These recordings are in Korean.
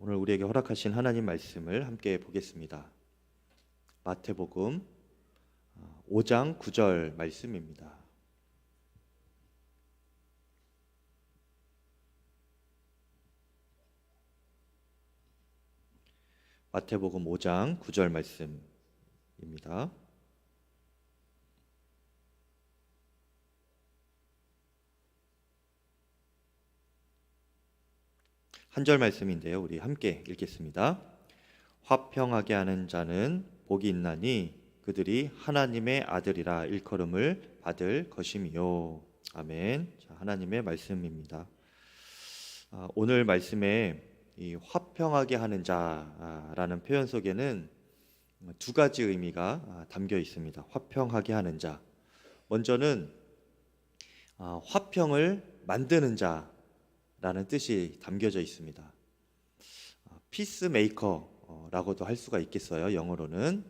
오늘 우리에게 허락하신 하나님 말씀을 함께 보겠습니다. 마태복음 5장 9절 말씀입니다. 마태복음 5장 9절 말씀입니다. 한 절 말씀인데요. 우리 함께 읽겠습니다. 화평하게 하는 자는 복이 있나니 그들이 하나님의 아들이라 일컬음을 받을 것임이요. 아멘. 자, 하나님의 말씀입니다. 오늘 말씀에 이 화평하게 하는 자라는 표현 속에는 두 가지 의미가 담겨 있습니다. 화평하게 하는 자. 먼저는 화평을 만드는 자라는 뜻이 담겨져 있습니다. 피스메이커라고도 할 수가 있겠어요. 영어로는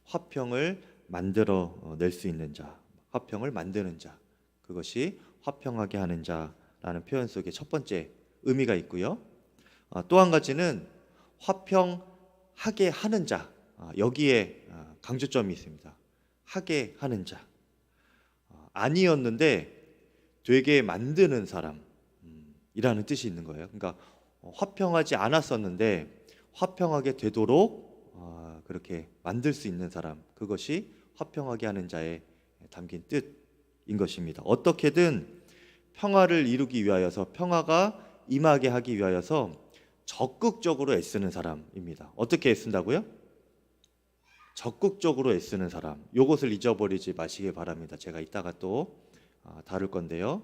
화평을 만들어 낼 수 있는 자, 화평을 만드는 자. 그것이 화평하게 하는 자라는 표현 속에 첫 번째 의미가 있고요. 또 한 가지는 화평하게 하는 자. 여기에 강조점이 있습니다. 하게 하는 자. 아니었는데 되게 만드는 사람이라는 뜻이 있는 거예요. 그러니까 화평하지 않았었는데 화평하게 되도록 그렇게 만들 수 있는 사람, 그것이 화평하게 하는 자에 담긴 뜻인 것입니다. 어떻게든 평화를 이루기 위하여서, 평화가 임하게 하기 위하여서 적극적으로 애쓰는 사람입니다. 어떻게 애쓴다고요? 적극적으로 애쓰는 사람. 이것을 잊어버리지 마시기 바랍니다. 제가 이따가 또 다룰 건데요.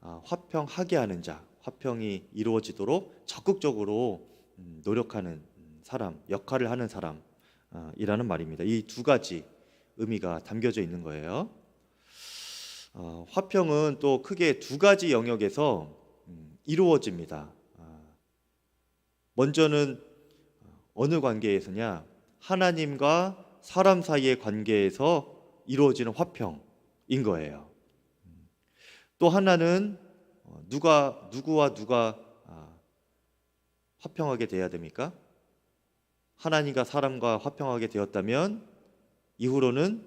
화평하게 하는 자, 화평이 이루어지도록 적극적으로 노력하는 사람, 역할을 하는 사람이라는 말입니다. 이 두 가지 의미가 담겨져 있는 거예요. 화평은 또 크게 두 가지 영역에서 이루어집니다. 먼저는 어느 관계에서냐? 하나님과 사람 사이의 관계에서 이루어지는 화평인 거예요. 또 하나는 누구와 누가 화평하게 돼야 됩니까? 하나님과 사람과 화평하게 되었다면 이후로는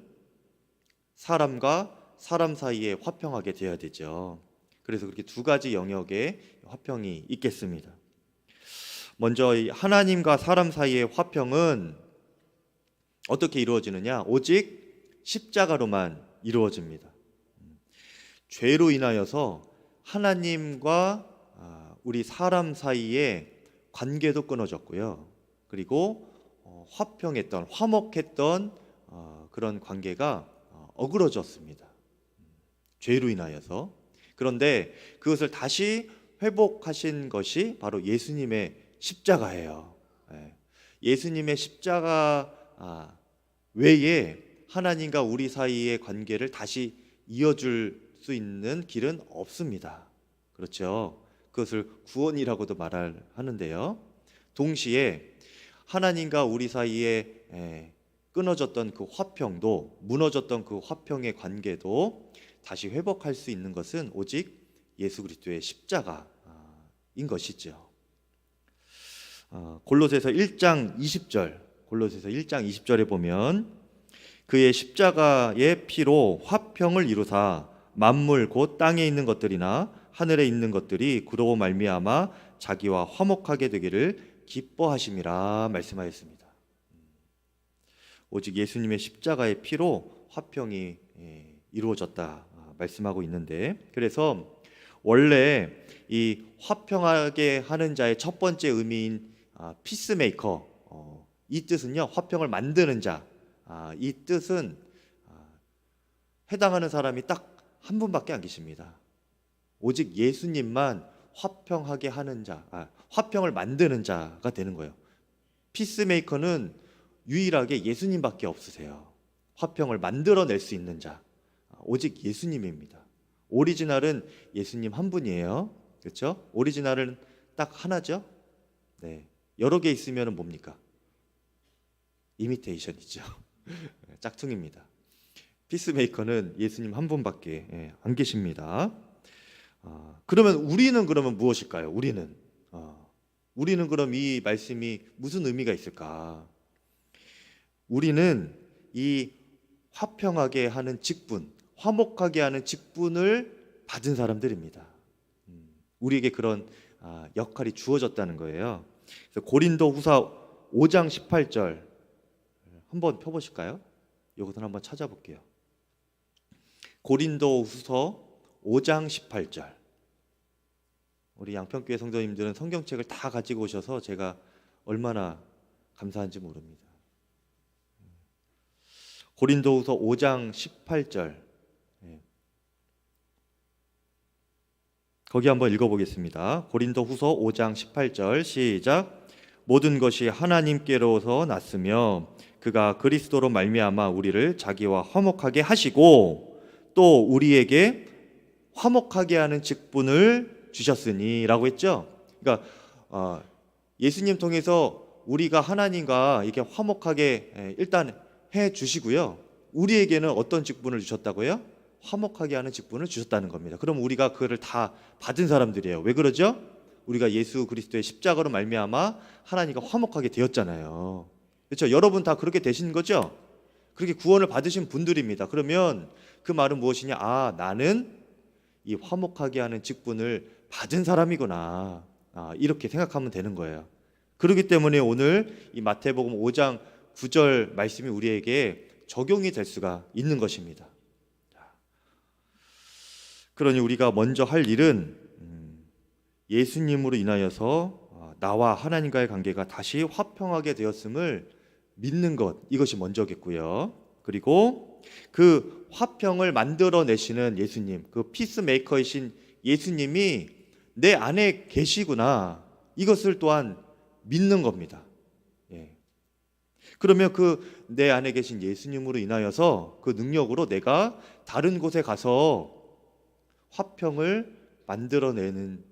사람과 사람 사이에 화평하게 되어야 되죠. 그래서 그렇게 두 가지 영역에 화평이 있겠습니다. 먼저 하나님과 사람 사이의 화평은 어떻게 이루어지느냐? 오직 십자가로만 이루어집니다. 죄로 인하여서 하나님과 우리 사람 사이의 관계도 끊어졌고요. 그리고 화평했던, 화목했던 그런 관계가 어그러졌습니다. 죄로 인하여서. 그런데 그것을 다시 회복하신 것이 바로 예수님의 십자가예요. 예수님의 십자가 외에 하나님과 우리 사이의 관계를 다시 이어줄 수 있는 길은 없습니다. 그렇죠? 그것을 구원이라고도 하는데요. 동시에 하나님과 우리 사이에 끊어졌던 그 화평도, 무너졌던 그 화평의 관계도 다시 회복할 수 있는 것은 오직 예수 그리스도의 십자가인 것이죠. 골로새서 1장 20절에 보면 그의 십자가의 피로 화평을 이루사 만물 곧 땅에 있는 것들이나 하늘에 있는 것들이 그로 말미암아 자기와 화목하게 되기를 기뻐하심이라 말씀하였습니다. 오직 예수님의 십자가의 피로 화평이 이루어졌다 말씀하고 있는데, 그래서 원래 이 화평하게 하는 자의 첫 번째 의미인 피스메이커, 이 뜻은요, 화평을 만드는 자, 이 뜻은 해당하는 사람이 딱 한 분밖에 안 계십니다. 오직 예수님만 화평하게 하는 자, 화평을 만드는 자가 되는 거예요. 피스메이커는 유일하게 예수님밖에 없으세요. 화평을 만들어낼 수 있는 자, 오직 예수님입니다. 오리지널은 예수님 한 분이에요. 그렇죠? 오리지널은 딱 하나죠. 네, 여러 개 있으면 뭡니까? 이미테이션이죠. 짝퉁입니다. 피스메이커는 예수님 한 분밖에 안 계십니다. 그러면 우리는 무엇일까요? 우리는 우리는 그럼 이 말씀이 무슨 의미가 있을까? 우리는 이 화평하게 하는 직분, 화목하게 하는 직분을 받은 사람들입니다. 우리에게 그런 역할이 주어졌다는 거예요. 그래서 고린도후서 5장 18절 한번 펴보실까요? 이것을 한번 찾아볼게요. 고린도후서 5장 18절. 우리 양평교회 성도님들은 성경책을 다 가지고 오셔서 제가 얼마나 감사한지 모릅니다. 고린도후서 5장 18절. 거기 한번 읽어보겠습니다. 고린도후서 5장 18절 시작. 모든 것이 하나님께로서 났으며 그가 그리스도로 말미암아 우리를 자기와 화목하게 하시고 또 우리에게 화목하게 하는 직분을 주셨으니 라고 했죠. 그러니까 예수님 통해서 우리가 하나님과 이렇게 화목하게 일단 해 주시고요. 우리에게는 어떤 직분을 주셨다고요? 화목하게 하는 직분을 주셨다는 겁니다. 그럼 우리가 그를 다 받은 사람들이에요. 왜 그러죠? 우리가 예수 그리스도의 십자가로 말미암아 하나님과 화목하게 되었잖아요. 그렇죠? 여러분 다 그렇게 되신 거죠? 그렇게 구원을 받으신 분들입니다. 그러면 그 말은 무엇이냐? 나는 이 화목하게 하는 직분을 받은 사람이구나. 이렇게 생각하면 되는 거예요. 그렇기 때문에 오늘 이 마태복음 5장 9절 말씀이 우리에게 적용이 될 수가 있는 것입니다. 그러니 우리가 먼저 할 일은 예수님으로 인하여서 나와 하나님과의 관계가 다시 화평하게 되었음을 믿는 것, 이것이 먼저겠고요. 그리고 그 화평을 만들어내시는 예수님, 그 피스메이커이신 예수님이 내 안에 계시구나, 이것을 또한 믿는 겁니다. 그러면 그 내 안에 계신 예수님으로 인하여서 그 능력으로 내가 다른 곳에 가서 화평을 만들어내는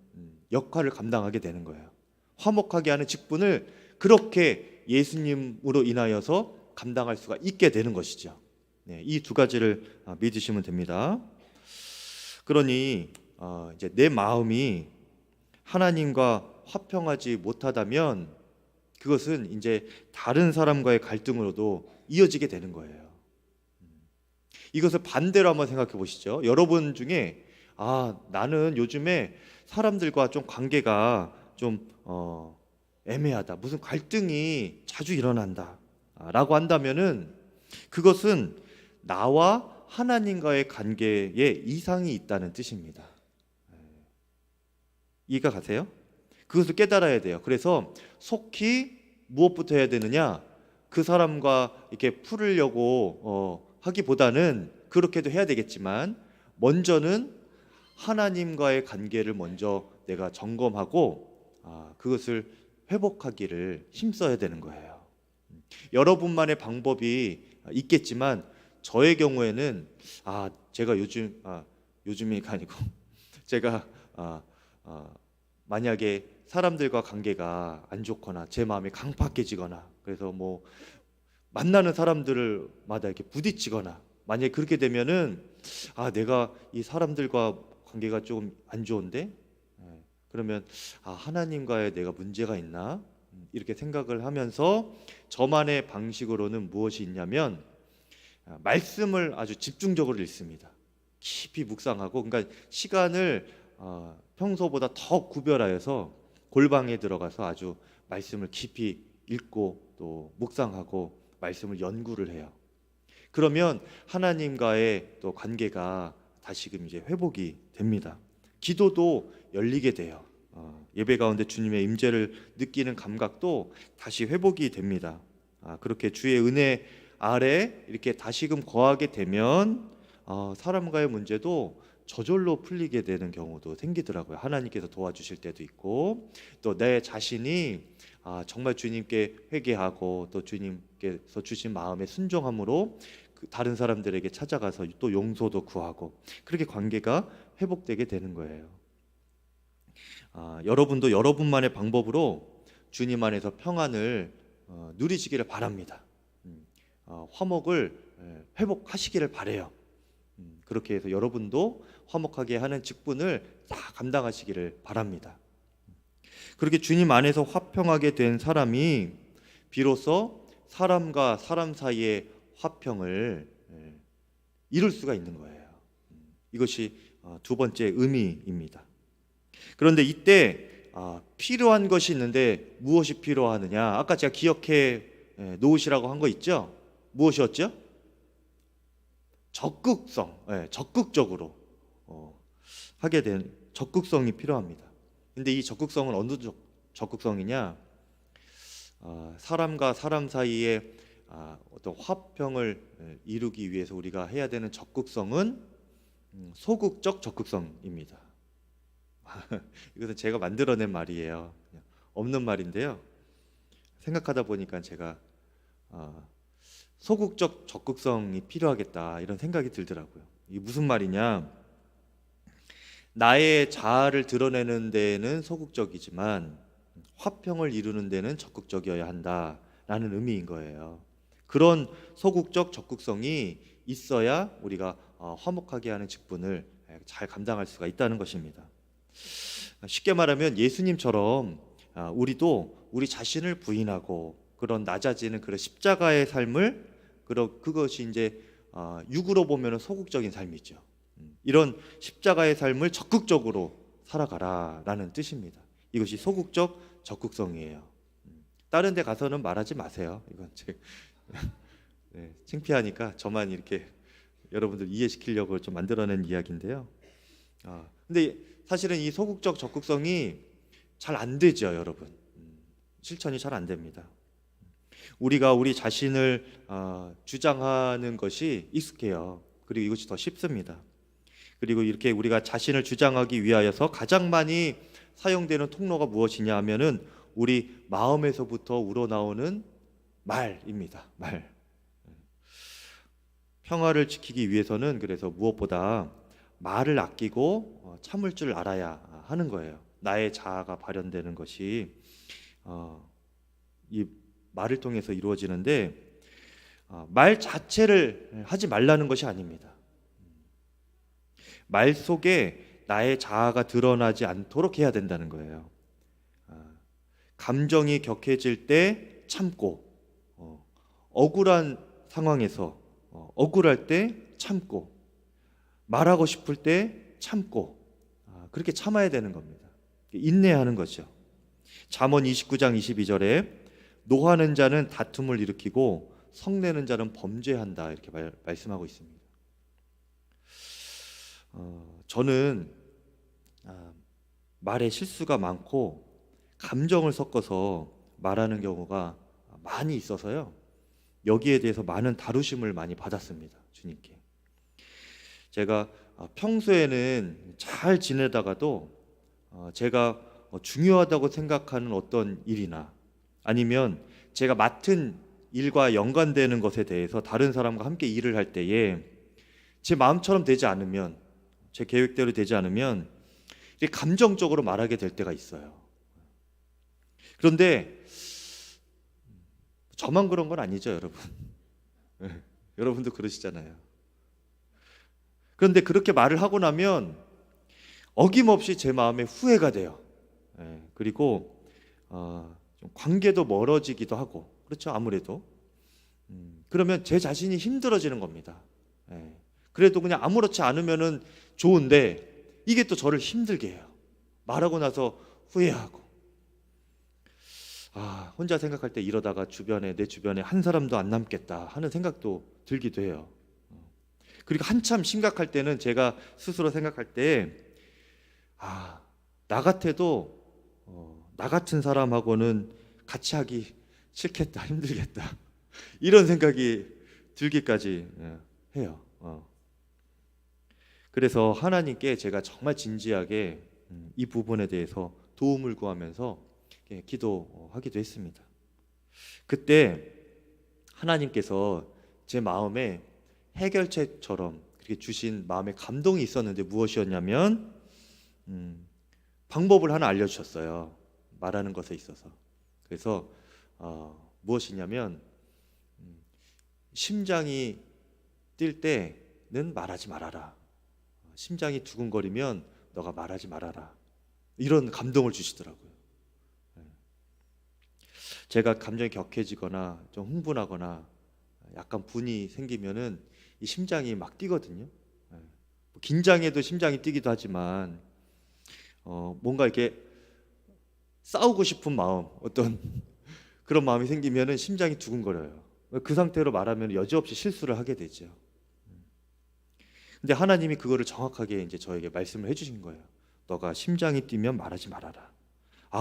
역할을 감당하게 되는 거예요. 화목하게 하는 직분을 그렇게 예수님으로 인하여서 감당할 수가 있게 되는 것이죠. 이 두 가지를 믿으시면 됩니다. 그러니 이제 내 마음이 하나님과 화평하지 못하다면 그것은 이제 다른 사람과의 갈등으로도 이어지게 되는 거예요. 이것을 반대로 한번 생각해 보시죠. 여러분 중에 나는 요즘에 사람들과 좀 관계가 좀 애매하다, 무슨 갈등이 자주 일어난다 라고 한다면은 그것은 나와 하나님과의 관계에 이상이 있다는 뜻입니다. 이해가 가세요? 그것을 깨달아야 돼요. 그래서 속히 무엇부터 해야 되느냐? 그 사람과 이렇게 풀으려고 하기보다는 그렇게도 해야 되겠지만 먼저는 하나님과의 관계를 먼저 내가 점검하고 그것을 회복하기를 힘써야 되는 거예요. 여러분만의 방법이 있겠지만 저의 경우에는 제가 요즘이 아니고 제가 만약에 사람들과 관계가 안 좋거나 제 마음이 강팍해지거나 그래서 뭐 만나는 사람들마다 이렇게 부딪히거나 만약에 그렇게 되면은 내가 이 사람들과 관계가 좀 안 좋은데 그러면 하나님과의 내가 문제가 있나 이렇게 생각을 하면서 저만의 방식으로는 무엇이 있냐면 말씀을 아주 집중적으로 읽습니다. 깊이 묵상하고 그러니까 시간을 평소보다 더 구별하여서 골방에 들어가서 아주 말씀을 깊이 읽고 또 묵상하고 말씀을 연구를 해요. 그러면 하나님과의 또 관계가 다시금 이제 회복이 됩니다. 기도도 열리게 돼요. 예배 가운데 주님의 임재를 느끼는 감각도 다시 회복이 됩니다. 그렇게 주의 은혜 아래 이렇게 다시금 거하게 되면 사람과의 문제도 저절로 풀리게 되는 경우도 생기더라고요. 하나님께서 도와주실 때도 있고 또 내 자신이 정말 주님께 회개하고 또 주님께서 주신 마음의 순종함으로 다른 사람들에게 찾아가서 또 용서도 구하고 그렇게 관계가 회복되게 되는 거예요. 여러분도 여러분만의 방법으로 주님 안에서 평안을 누리시기를 바랍니다. 화목을 회복하시기를 바래요. 그렇게 해서 여러분도 화목하게 하는 직분을 다 감당하시기를 바랍니다. 그렇게 주님 안에서 화평하게 된 사람이 비로소 사람과 사람 사이의 화평을 이룰 수가 있는 거예요. 이것이 두 번째 의미입니다. 그런데 이때 필요한 것이 있는데 무엇이 필요하느냐? 아까 제가 기억해 놓으시라고 한 거 있죠? 무엇이었죠? 적극성, 적극적으로 하게 된 적극성이 필요합니다. 근데 이 적극성은 어느 적극성이냐? 사람과 사람 사이에 어떤 화평을 이루기 위해서 우리가 해야 되는 적극성은 소극적 적극성입니다. 이것은 제가 만들어낸 말이에요. 그냥 없는 말인데요. 생각하다 보니까 제가 소극적 적극성이 필요하겠다 이런 생각이 들더라고요. 이게 무슨 말이냐? 나의 자아를 드러내는 데는 소극적이지만 화평을 이루는 데는 적극적이어야 한다라는 의미인 거예요. 그런 소극적 적극성이 있어야 우리가 화목하게 하는 직분을 잘 감당할 수가 있다는 것입니다. 쉽게 말하면 예수님처럼 우리도 우리 자신을 부인하고 그런 낮아지는 그런 십자가의 삶을 그것이 이제 육으로 보면 소극적인 삶이죠. 이런 십자가의 삶을 적극적으로 살아가라라는 뜻입니다. 이것이 소극적 적극성이에요. 다른 데 가서는 말하지 마세요. 이건 창피하니까 저만 이렇게 여러분들 이해시키려고 좀 만들어낸 이야기인데요. 근데 사실은 이 소극적 적극성이 잘 안 되죠, 여러분. 실천이 잘 안 됩니다. 우리가 우리 자신을 주장하는 것이 익숙해요. 그리고 이것이 더 쉽습니다. 그리고 이렇게 우리가 자신을 주장하기 위하여서 가장 많이 사용되는 통로가 무엇이냐 하면은 우리 마음에서부터 우러나오는 말입니다. 말. 평화를 지키기 위해서는 그래서 무엇보다 말을 아끼고 참을 줄 알아야 하는 거예요. 나의 자아가 발현되는 것이 이 말을 통해서 이루어지는데 말 자체를 하지 말라는 것이 아닙니다. 말 속에 나의 자아가 드러나지 않도록 해야 된다는 거예요. 감정이 격해질 때 참고, 억울한 상황에서 억울할 때 참고, 말하고 싶을 때 참고, 그렇게 참아야 되는 겁니다. 인내하는 거죠. 잠언 29장 22절에 노하는 자는 다툼을 일으키고 성내는 자는 범죄한다 이렇게 말씀하고 있습니다. 저는 말에 실수가 많고 감정을 섞어서 말하는 경우가 많이 있어서요. 여기에 대해서 많은 다루심을 많이 받았습니다. 주님께. 제가 평소에는 잘 지내다가도 제가 중요하다고 생각하는 어떤 일이나 아니면 제가 맡은 일과 연관되는 것에 대해서 다른 사람과 함께 일을 할 때에 제 마음처럼 되지 않으면, 제 계획대로 되지 않으면 감정적으로 말하게 될 때가 있어요. 그런데 저만 그런 건 아니죠, 여러분. 여러분도 그러시잖아요. 그런데 그렇게 말을 하고 나면 어김없이 제 마음에 후회가 돼요. 그리고 좀 관계도 멀어지기도 하고, 그렇죠, 아무래도. 그러면 제 자신이 힘들어지는 겁니다. 그래도 그냥 아무렇지 않으면은 좋은데 이게 또 저를 힘들게 해요. 말하고 나서 후회하고. 혼자 생각할 때 이러다가 내 주변에 한 사람도 안 남겠다 하는 생각도 들기도 해요. 그리고 한참 심각할 때는 제가 스스로 생각할 때 나 같아도 나 같은 사람하고는 같이 하기 싫겠다, 힘들겠다 이런 생각이 들기까지 해요. 그래서 하나님께 제가 정말 진지하게 이 부분에 대해서 도움을 구하면서 기도하기도 했습니다. 그때 하나님께서 제 마음에 해결책처럼 그렇게 주신 마음의 감동이 있었는데 무엇이었냐면 방법을 하나 알려주셨어요. 말하는 것에 있어서. 그래서 무엇이냐면 심장이 뛸 때는 말하지 말아라. 심장이 두근거리면 너가 말하지 말아라. 이런 감동을 주시더라고요. 제가 감정이 격해지거나 좀 흥분하거나 약간 분이 생기면은 이 심장이 막 뛰거든요. 예. 긴장해도 심장이 뛰기도 하지만 뭔가 이렇게 싸우고 싶은 마음, 어떤 그런 마음이 생기면은 심장이 두근거려요. 그 상태로 말하면 여지없이 실수를 하게 되죠. 근데 하나님이 그거를 정확하게 이제 저에게 말씀을 해주신 거예요. 너가 심장이 뛰면 말하지 말아라.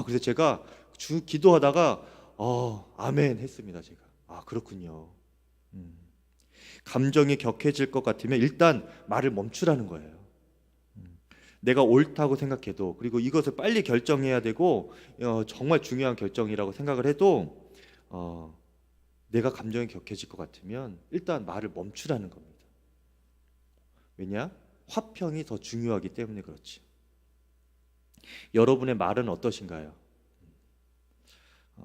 그래서 제가 기도하다가 아멘 했습니다. 제가 그렇군요. 음. 감정이 격해질 것 같으면 일단 말을 멈추라는 거예요. 내가 옳다고 생각해도, 그리고 이것을 빨리 결정해야 되고 정말 중요한 결정이라고 생각을 해도 내가 감정이 격해질 것 같으면 일단 말을 멈추라는 겁니다. 왜냐? 화평이 더 중요하기 때문에 그렇지. 여러분의 말은 어떠신가요?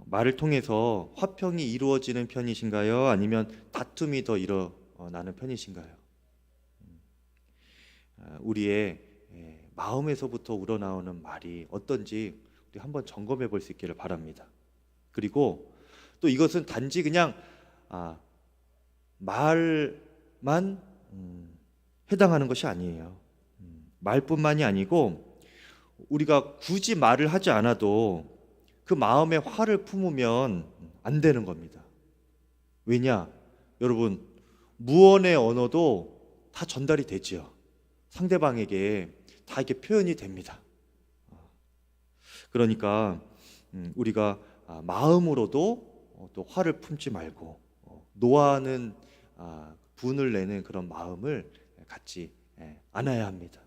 말을 통해서 화평이 이루어지는 편이신가요? 아니면 다툼이 더 일어나는 편이신가요? 우리의 마음에서부터 우러나오는 말이 어떤지 우리 한번 점검해 볼 수 있기를 바랍니다. 그리고 또 이것은 단지 그냥 말만 해당하는 것이 아니에요. 말뿐만이 아니고 우리가 굳이 말을 하지 않아도 그 마음에 화를 품으면 안 되는 겁니다. 왜냐? 여러분, 무언의 언어도 다 전달이 되지요. 상대방에게 다 이렇게 표현이 됩니다. 그러니까 우리가 마음으로도 또 화를 품지 말고 노하는 분을 내는 그런 마음을 갖지 않아야 합니다.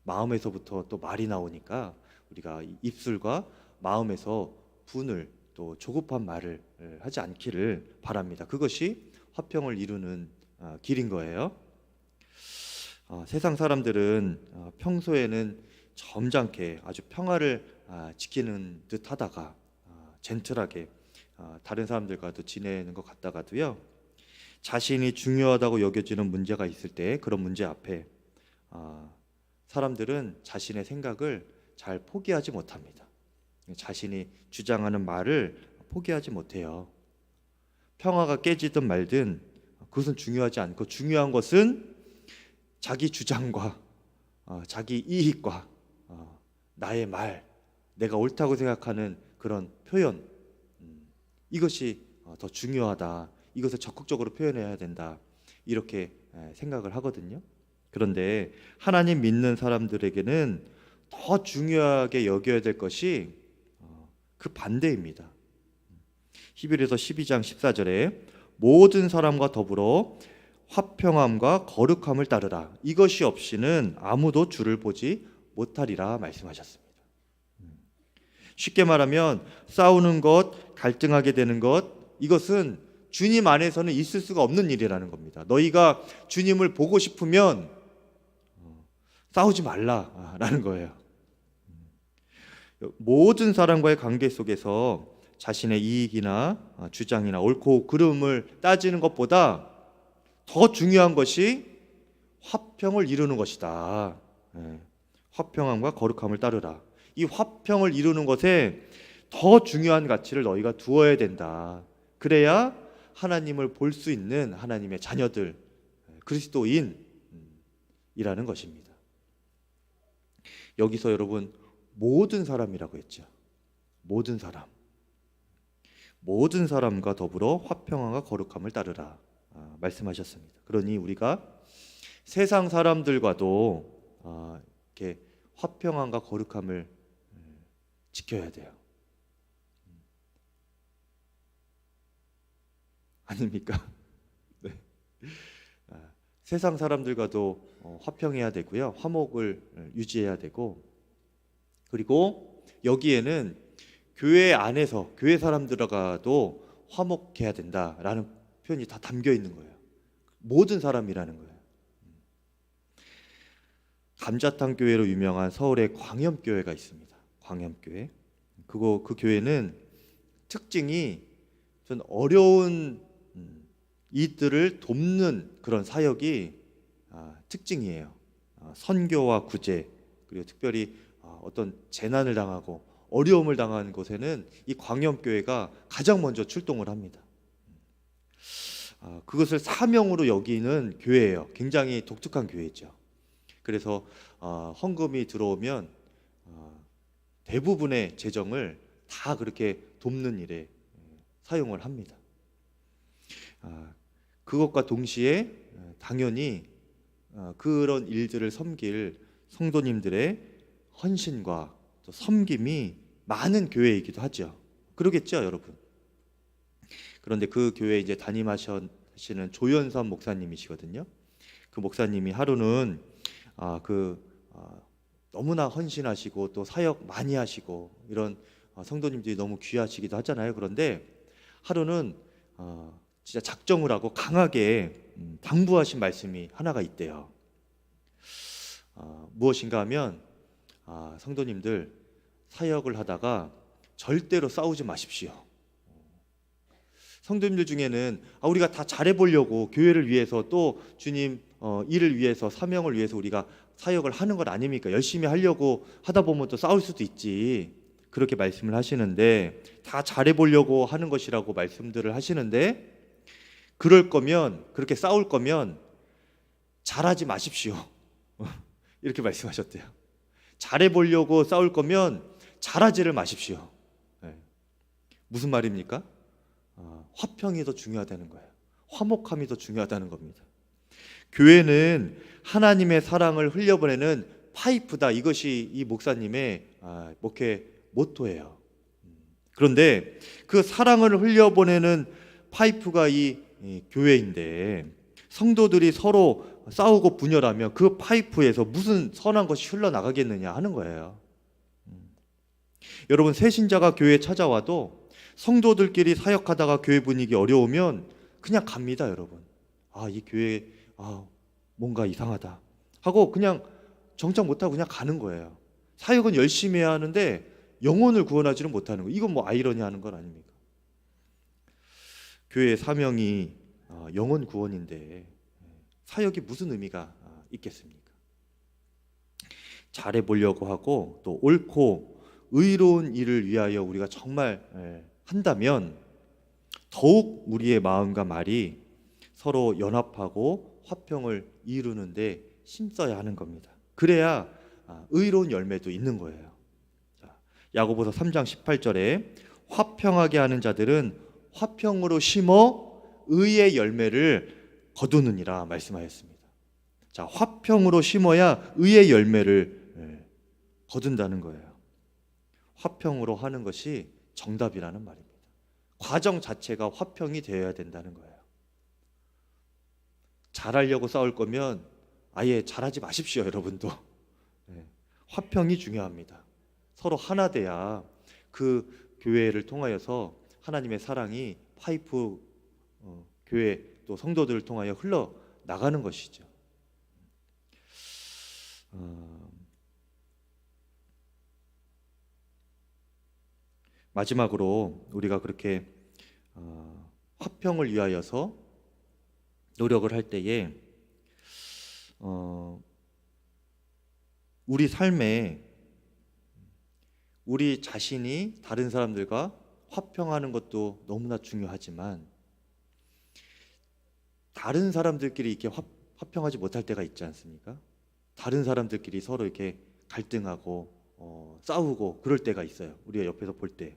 마음에서부터 또 말이 나오니까 우리가 입술과 마음에서 분을 또 조급한 말을 하지 않기를 바랍니다. 그것이 화평을 이루는 길인 거예요. 세상 사람들은 평소에는 점잖게 아주 평화를 지키는 듯 하다가 젠틀하게 다른 사람들과도 지내는 것 같다가도요, 자신이 중요하다고 여겨지는 문제가 있을 때 그런 문제 앞에 사람들은 자신의 생각을 잘 포기하지 못합니다. 자신이 주장하는 말을 포기하지 못해요. 평화가 깨지든 말든 그것은 중요하지 않고, 중요한 것은 자기 주장과 자기 이익과 나의 말, 내가 옳다고 생각하는 그런 표현, 이것이 더 중요하다. 이것을 적극적으로 표현해야 된다. 이렇게 생각을 하거든요. 그런데 하나님 믿는 사람들에게는 더 중요하게 여겨야 될 것이 그 반대입니다. 히브리서 12장 14절에 모든 사람과 더불어 화평함과 거룩함을 따르라. 이것이 없이는 아무도 주를 보지 못하리라 말씀하셨습니다. 쉽게 말하면 싸우는 것, 갈등하게 되는 것, 이것은 주님 안에서는 있을 수가 없는 일이라는 겁니다. 너희가 주님을 보고 싶으면 싸우지 말라라는 거예요. 모든 사람과의 관계 속에서 자신의 이익이나 주장이나 옳고 그름을 따지는 것보다 더 중요한 것이 화평을 이루는 것이다. 화평함과 거룩함을 따르라. 이 화평을 이루는 것에 더 중요한 가치를 너희가 두어야 된다. 그래야 하나님을 볼 수 있는 하나님의 자녀들, 그리스도인이라는 것입니다. 여기서 여러분, 모든 사람이라고 했죠. 모든 사람. 모든 사람과 더불어 화평함과 거룩함을 따르라 말씀하셨습니다. 그러니 우리가 세상 사람들과도 이렇게 화평함과 거룩함을 지켜야 돼요. 아닙니까? 네. 세상 사람들과도 화평해야 되고요. 화목을 유지해야 되고, 그리고 여기에는 교회 안에서 교회 사람들과도 화목해야 된다라는 표현이 다 담겨 있는 거예요. 모든 사람이라는 거예요. 감자탕 교회로 유명한 서울의 광염교회가 있습니다. 광염교회. 그 교회는 특징이 좀 어려운 이들을 돕는 그런 사역이 특징이에요. 선교와 구제, 그리고 특별히 어떤 재난을 당하고 어려움을 당한 곳에는 이 광염교회가 가장 먼저 출동을 합니다. 그것을 사명으로 여기는 교회예요. 굉장히 독특한 교회죠. 그래서 헌금이 들어오면 대부분의 재정을 다 그렇게 돕는 일에 사용을 합니다. 그것과 동시에 당연히 그런 일들을 섬길 성도님들의 헌신과 또 섬김이 많은 교회이기도 하죠. 그러겠죠, 여러분. 그런데 그 교회에 이제 담임하시는 조연선 목사님이시거든요. 그 목사님이 하루는 너무나 헌신하시고 또 사역 많이 하시고 이런 성도님들이 너무 귀하시기도 하잖아요. 그런데 하루는 진짜 작정을 하고 강하게 당부하신 말씀이 하나가 있대요. 무엇인가 하면 성도님들 사역을 하다가 절대로 싸우지 마십시오. 성도님들 중에는 우리가 다 잘해보려고 교회를 위해서 또 주님 일을 위해서 사명을 위해서 우리가 사역을 하는 것 아닙니까? 열심히 하려고 하다 보면 또 싸울 수도 있지. 그렇게 말씀을 하시는데 다 잘해보려고 하는 것이라고 말씀들을 하시는데 그럴 거면 그렇게 싸울 거면 잘하지 마십시오. 이렇게 말씀하셨대요. 잘해보려고 싸울 거면 잘하지를 마십시오. 무슨 말입니까? 화평이 더 중요하다는 거예요. 화목함이 더 중요하다는 겁니다. 교회는 하나님의 사랑을 흘려보내는 파이프다. 이것이 이 목사님의 목회 모토예요. 그런데 그 사랑을 흘려보내는 파이프가 이 교회인데 성도들이 서로 싸우고 분열하면 그 파이프에서 무슨 선한 것이 흘러나가겠느냐 하는 거예요. 여러분, 새신자가 교회에 찾아와도 성도들끼리 사역하다가 교회 분위기 어려우면 그냥 갑니다, 여러분. 이 교회 뭔가 이상하다 하고 그냥 정착 못하고 그냥 가는 거예요. 사역은 열심히 해야 하는데 영혼을 구원하지는 못하는 거예요. 이건 뭐 아이러니하는 건 아닙니까? 교회의 사명이 영혼 구원인데 사역이 무슨 의미가 있겠습니까? 잘해보려고 하고 또 옳고 의로운 일을 위하여 우리가 정말 한다면 더욱 우리의 마음과 말이 서로 연합하고 화평을 이루는데 힘써야 하는 겁니다. 그래야 의로운 열매도 있는 거예요. 야고보서 3장 18절에 화평하게 하는 자들은 화평으로 심어 의의 열매를 거두느니라 말씀하였습니다. 화평으로 심어야 의의 열매를 거둔다는 거예요. 화평으로 하는 것이 정답이라는 말입니다. 과정 자체가 화평이 되어야 된다는 거예요. 잘하려고 싸울 거면 아예 잘하지 마십시오, 여러분도. 화평이 중요합니다. 서로 하나 돼야 그 교회를 통하여서 하나님의 사랑이 파이프 교회 또 성도들을 통하여 흘러나가는 것이죠. 마지막으로 우리가 그렇게 화평을 위하여서 노력을 할 때에 우리 삶에 우리 자신이 다른 사람들과 화평하는 것도 너무나 중요하지만 다른 사람들끼리 이렇게 화평하지 못할 때가 있지 않습니까? 다른 사람들끼리 서로 이렇게 갈등하고 싸우고 그럴 때가 있어요. 우리가 옆에서 볼 때.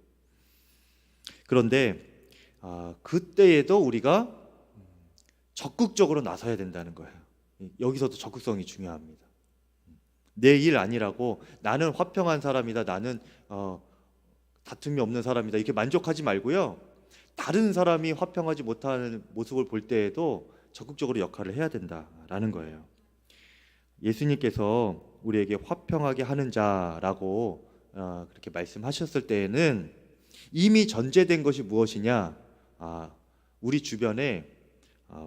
그런데 그때에도 우리가 적극적으로 나서야 된다는 거예요. 여기서도 적극성이 중요합니다. 내 일 아니라고 나는 화평한 사람이다, 나는 다툼이 없는 사람이다 이렇게 만족하지 말고요. 다른 사람이 화평하지 못하는 모습을 볼 때에도 적극적으로 역할을 해야 된다라는 거예요. 예수님께서 우리에게 화평하게 하는 자라고 그렇게 말씀하셨을 때에는 이미 전제된 것이 무엇이냐? 우리 주변에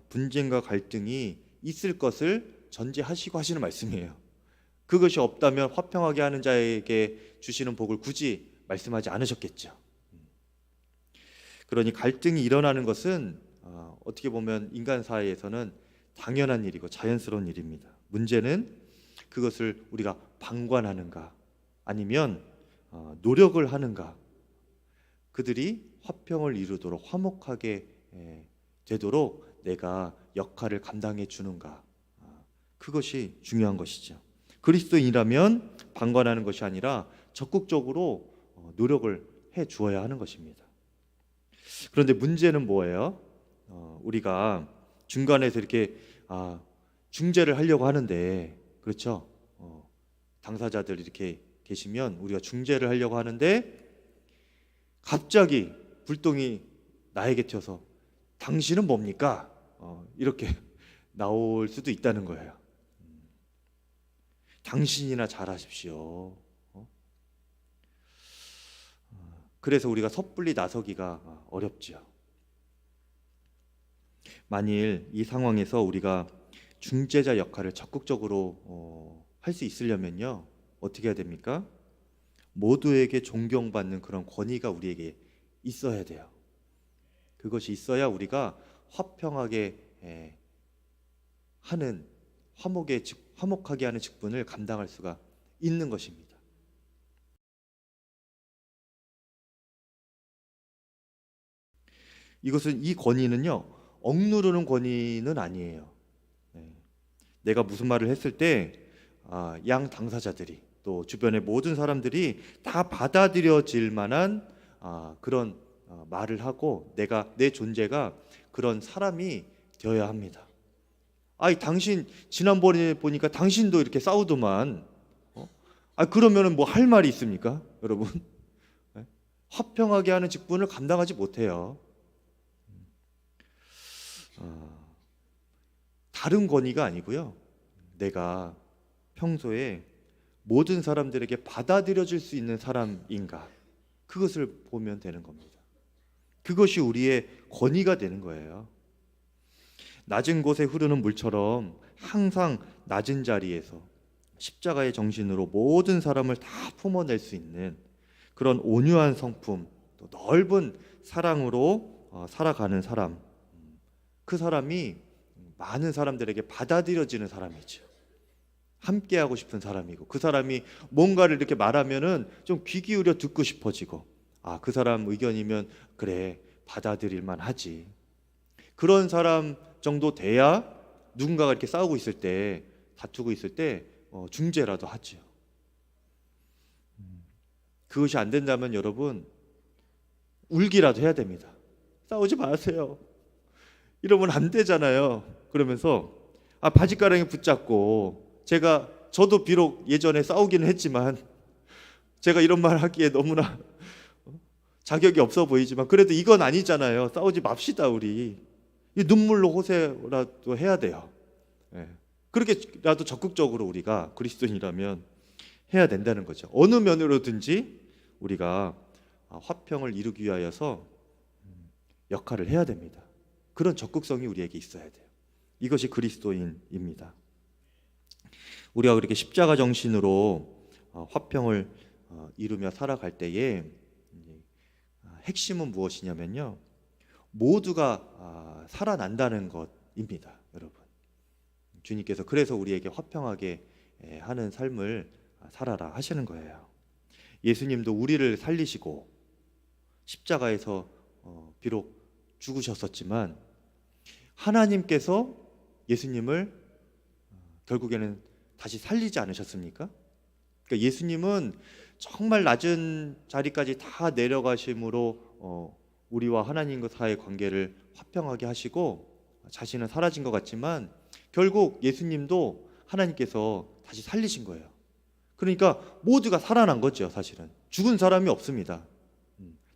분쟁과 갈등이 있을 것을 전제하시고 하시는 말씀이에요. 그것이 없다면 화평하게 하는 자에게 주시는 복을 굳이 말씀하지 않으셨겠죠. 그러니 갈등이 일어나는 것은 어떻게 보면 인간 사회에서는 당연한 일이고 자연스러운 일입니다. 문제는 그것을 우리가 방관하는가 아니면 노력을 하는가? 그들이 화평을 이루도록 화목하게 되도록 내가 역할을 감당해 주는가? 그것이 중요한 것이죠. 그리스도인이라면 방관하는 것이 아니라 적극적으로 노력을 해 주어야 하는 것입니다. 그런데 문제는 뭐예요? 우리가 중간에서 이렇게 중재를 하려고 하는데, 그렇죠? 당사자들 이렇게 계시면 우리가 중재를 하려고 하는데 갑자기 불똥이 나에게 튀어서 당신은 뭡니까? 이렇게 나올 수도 있다는 거예요. 당신이나 잘하십시오. 그래서 우리가 섣불리 나서기가 어렵죠. 만일 이 상황에서 우리가 중재자 역할을 적극적으로 할 수 있으려면요, 어떻게 해야 됩니까? 모두에게 존경받는 그런 권위가 우리에게 있어야 돼요. 그것이 있어야 우리가 화평하게 하는 화목하게 하는 직분을 감당할 수가 있는 것입니다. 이 권위는요, 억누르는 권위는 아니에요. 내가 무슨 말을 했을 때 양 당사자들이 또 주변의 모든 사람들이 다 받아들여질 만한 그런 말을 하고 내 존재가 그런 사람이 되어야 합니다. 당신 지난번에 보니까 당신도 이렇게 싸우더만. 그러면은 뭐 할 말이 있습니까, 여러분? 화평하게 하는 직분을 감당하지 못해요. 다른 권위가 아니고요, 내가 평소에 모든 사람들에게 받아들여질 수 있는 사람인가, 그것을 보면 되는 겁니다. 그것이 우리의 권위가 되는 거예요. 낮은 곳에 흐르는 물처럼 항상 낮은 자리에서 십자가의 정신으로 모든 사람을 다 품어낼 수 있는 그런 온유한 성품, 또 넓은 사랑으로 살아가는 사람, 그 사람이 많은 사람들에게 받아들여지는 사람이죠. 함께하고 싶은 사람이고, 그 사람이 뭔가를 이렇게 말하면은 좀 귀 기울여 듣고 싶어지고, 그 사람 의견이면 그래, 받아들일 만하지. 그런 사람 정도 돼야 누군가가 이렇게 싸우고 있을 때, 다투고 있을 때 중재라도 하죠. 그것이 안 된다면 여러분, 울기라도 해야 됩니다. 싸우지 마세요. 이러면 안 되잖아요. 그러면서 바짓가랑이 붙잡고, 저도 비록 예전에 싸우기는 했지만 제가 이런 말 하기에 너무나 자격이 없어 보이지만 그래도 이건 아니잖아요. 싸우지 맙시다. 우리 눈물로 호소라도 해야 돼요. 그렇게라도 적극적으로 우리가 그리스도인이라면 해야 된다는 거죠. 어느 면으로든지 우리가 화평을 이루기 위하여서 역할을 해야 됩니다. 그런 적극성이 우리에게 있어야 돼요. 이것이 그리스도인입니다. 우리가 그렇게 십자가 정신으로 화평을 이루며 살아갈 때에 핵심은 무엇이냐면요, 모두가 살아난다는 것입니다. 여러분, 주님께서 그래서 우리에게 화평하게 하는 삶을 살아라 하시는 거예요. 예수님도 우리를 살리시고 십자가에서 비록 죽으셨었지만 하나님께서 예수님을 결국에는 다시 살리지 않으셨습니까? 그러니까 예수님은 정말 낮은 자리까지 다 내려가심으로 우리와 하나님과 사이의 관계를 화평하게 하시고 자신은 사라진 것 같지만 결국 예수님도 하나님께서 다시 살리신 거예요. 그러니까 모두가 살아난 거죠. 사실은 죽은 사람이 없습니다.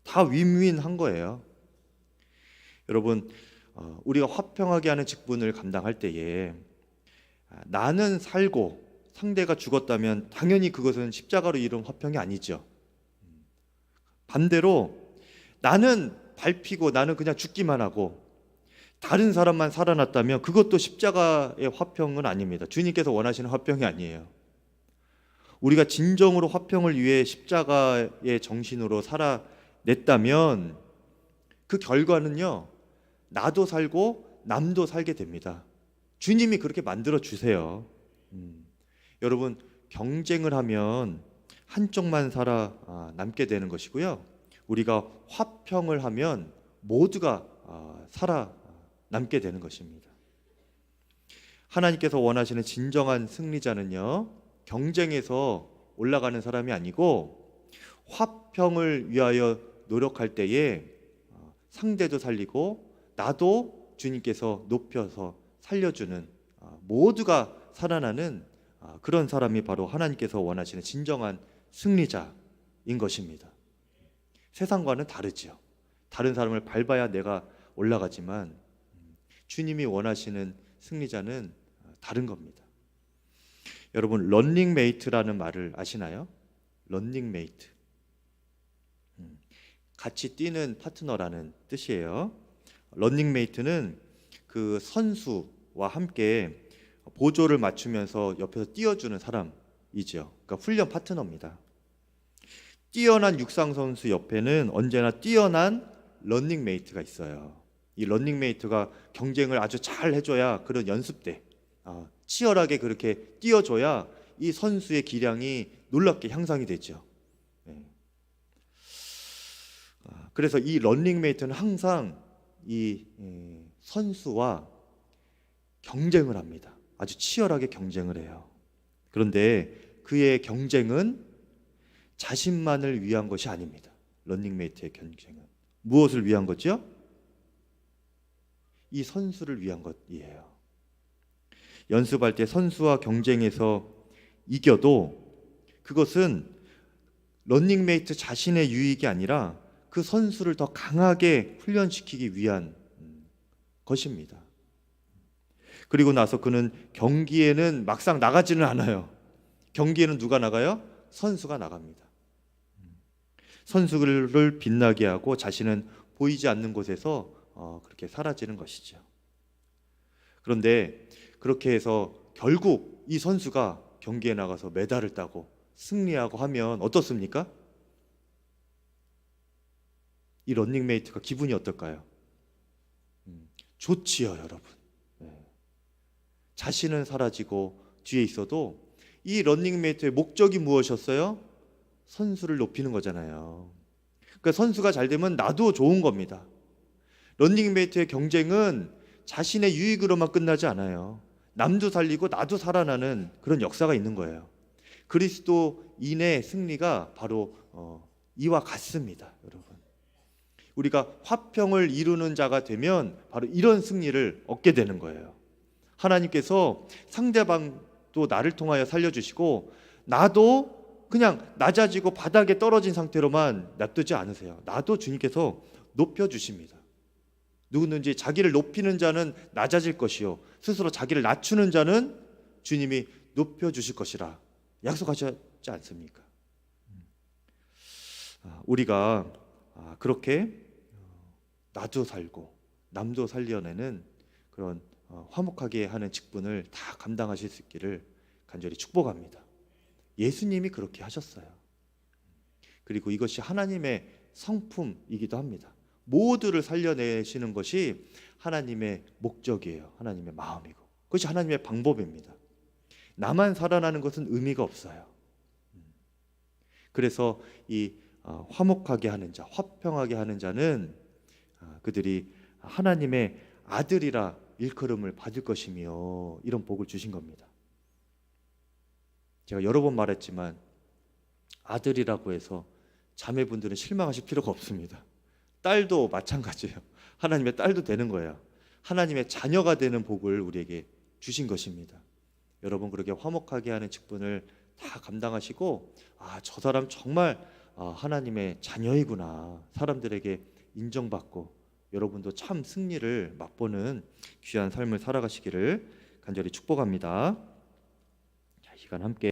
다 윈윈한 거예요. 여러분, 우리가 화평하게 하는 직분을 감당할 때에 나는 살고 상대가 죽었다면 당연히 그것은 십자가로 이룬 화평이 아니죠. 반대로 나는 밟히고 나는 그냥 죽기만 하고 다른 사람만 살아났다면 그것도 십자가의 화평은 아닙니다. 주님께서 원하시는 화평이 아니에요. 우리가 진정으로 화평을 위해 십자가의 정신으로 살아냈다면 그 결과는요, 나도 살고 남도 살게 됩니다. 주님이 그렇게 만들어 주세요. 여러분, 경쟁을 하면 한쪽만 살아 남게 되는 것이고요. 우리가 화평을 하면 모두가 살아 남게 되는 것입니다. 하나님께서 원하시는 진정한 승리자는요, 경쟁에서 올라가는 사람이 아니고 화평을 위하여 노력할 때에 상대도 살리고 나도 주님께서 높여서 살려주는, 모두가 살아나는 그런 사람이 바로 하나님께서 원하시는 진정한 승리자인 것입니다. 세상과는 다르죠. 다른 사람을 밟아야 내가 올라가지만 주님이 원하시는 승리자는 다른 겁니다. 여러분, 런닝메이트라는 말을 아시나요? 런닝메이트, 같이 뛰는 파트너라는 뜻이에요. 런닝메이트는 그 선수와 함께 보조를 맞추면서 옆에서 띄워주는 사람이죠. 그러니까 훈련 파트너입니다. 뛰어난 육상 선수 옆에는 언제나 뛰어난 런닝메이트가 있어요. 이 런닝메이트가 경쟁을 아주 잘 해줘야, 그런 연습 때 치열하게 그렇게 뛰어줘야 이 선수의 기량이 놀랍게 향상이 되죠. 그래서 이 런닝메이트는 항상 이 선수와 경쟁을 합니다. 아주 치열하게 경쟁을 해요. 그런데 그의 경쟁은 자신만을 위한 것이 아닙니다. 런닝메이트의 경쟁은 무엇을 위한 거죠? 이 선수를 위한 것이에요. 연습할 때 선수와 경쟁에서 이겨도 그것은 런닝메이트 자신의 유익이 아니라 그 선수를 더 강하게 훈련시키기 위한 것입니다. 그리고 나서 그는 경기에는 막상 나가지는 않아요. 경기에는 누가 나가요? 선수가 나갑니다. 선수를 빛나게 하고 자신은 보이지 않는 곳에서 그렇게 사라지는 것이죠. 그런데 그렇게 해서 결국 이 선수가 경기에 나가서 메달을 따고 승리하고 하면 어떻습니까? 이 런닝메이트가 기분이 어떨까요? 좋지요, 여러분. 자신은 사라지고 뒤에 있어도 이 런닝메이트의 목적이 무엇이었어요? 선수를 높이는 거잖아요. 그러니까 선수가 잘 되면 나도 좋은 겁니다. 런닝메이트의 경쟁은 자신의 유익으로만 끝나지 않아요. 남도 살리고 나도 살아나는 그런 역사가 있는 거예요. 그리스도인의 승리가 바로 이와 같습니다, 여러분. 우리가 화평을 이루는 자가 되면 바로 이런 승리를 얻게 되는 거예요. 하나님께서 상대방도 나를 통하여 살려주시고 나도 그냥 낮아지고 바닥에 떨어진 상태로만 놔두지 않으세요. 나도 주님께서 높여주십니다. 누구든지 자기를 높이는 자는 낮아질 것이요 스스로 자기를 낮추는 자는 주님이 높여주실 것이라 약속하셨지 않습니까? 우리가 그렇게 나도 살고 남도 살려내는 그런 화목하게 하는 직분을 다 감당하실 수 있기를 간절히 축복합니다. 예수님이 그렇게 하셨어요. 그리고 이것이 하나님의 성품이기도 합니다. 모두를 살려내시는 것이 하나님의 목적이에요. 하나님의 마음이고 그것이 하나님의 방법입니다. 나만 살아나는 것은 의미가 없어요. 그래서 이 화목하게 하는 자, 화평하게 하는 자는 그들이 하나님의 아들이라 일컬음을 받을 것이며 이런 복을 주신 겁니다. 제가 여러 번 말했지만 아들이라고 해서 자매분들은 실망하실 필요가 없습니다. 딸도 마찬가지예요. 하나님의 딸도 되는 거예요. 하나님의 자녀가 되는 복을 우리에게 주신 것입니다. 여러분 그렇게 화목하게 하는 직분을 다 감당하시고 저 사람 정말 하나님의 자녀이구나 사람들에게 인정받고 여러분도 참 승리를 맛보는 귀한 삶을 살아가시기를 간절히 축복합니다. 자, 이 시간 함께